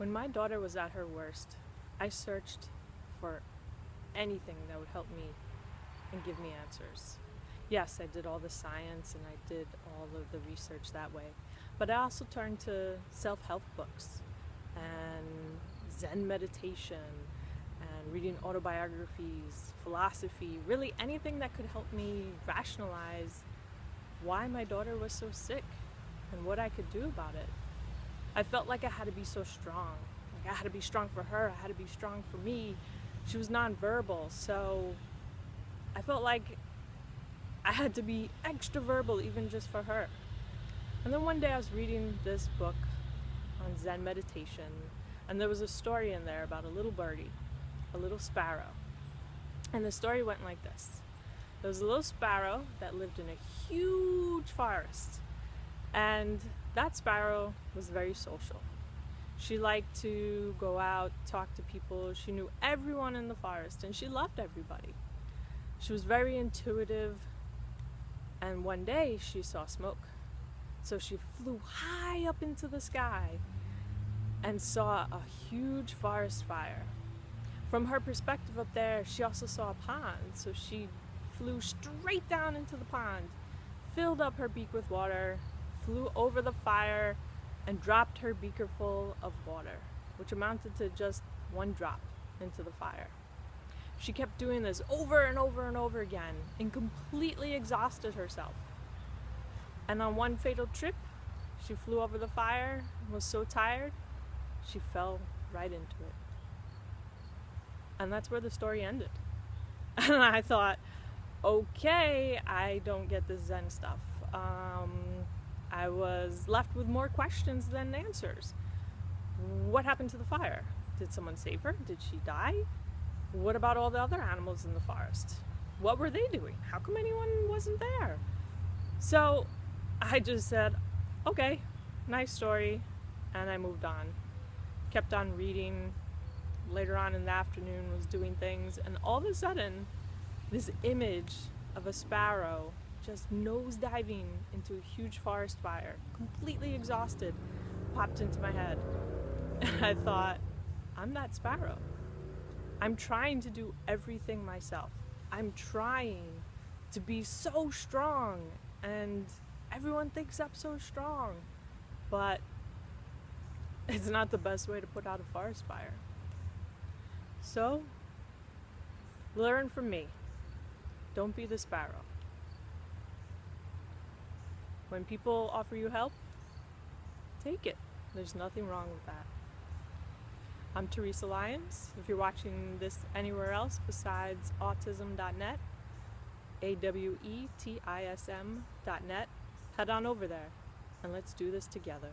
When my daughter was at her worst, I searched for anything that would help me and give me answers. Yes, I did all the science and I did all of the research that way, but I also turned to self-help books and Zen meditation and reading autobiographies, philosophy, really anything that could help me rationalize why my daughter was so sick and what I could do about it. I felt like I had to be so strong. Like I had to be strong for her, I had to be strong for me. She was nonverbal, so I felt like I had to be extra verbal even just for her. And then one day I was reading this book on Zen meditation, and there was a story in there about a little birdie, a little sparrow. And the story went like this. There was a little sparrow that lived in a huge forest, and that sparrow was very social. She liked to go out, talk to people. She knew everyone in the forest, and she loved everybody. She was very intuitive, and one day she saw smoke. So she flew high up into the sky and saw a huge forest fire. From her perspective up there, she also saw a pond, so she flew straight down into the pond, filled up her beak with water, flew over the fire, and dropped her beaker full of water, which amounted to just one drop into the fire. She kept doing this over and over and over again and completely exhausted herself. And on one fatal trip, she flew over the fire and was so tired, she fell right into it. And that's where the story ended. And I thought, okay, I don't get this Zen stuff. I was left with more questions than answers. What happened to the fire? Did someone save her? Did she die? What about all the other animals in the forest? What were they doing? How come anyone wasn't there? So I just said, okay, nice story, and I moved on. Kept on reading. Later on in the afternoon was doing things, and all of a sudden this image of a sparrow just nosediving into a huge forest fire, completely exhausted, popped into my head. And I thought, I'm that sparrow. I'm trying to do everything myself. I'm trying to be so strong, and everyone thinks I'm so strong, but it's not the best way to put out a forest fire. So, learn from me. Don't be the sparrow. When people offer you help, take it. There's nothing wrong with that. I'm Teresa Lyons. If you're watching this anywhere else besides autism.net, AWETISM.net, head on over there and let's do this together.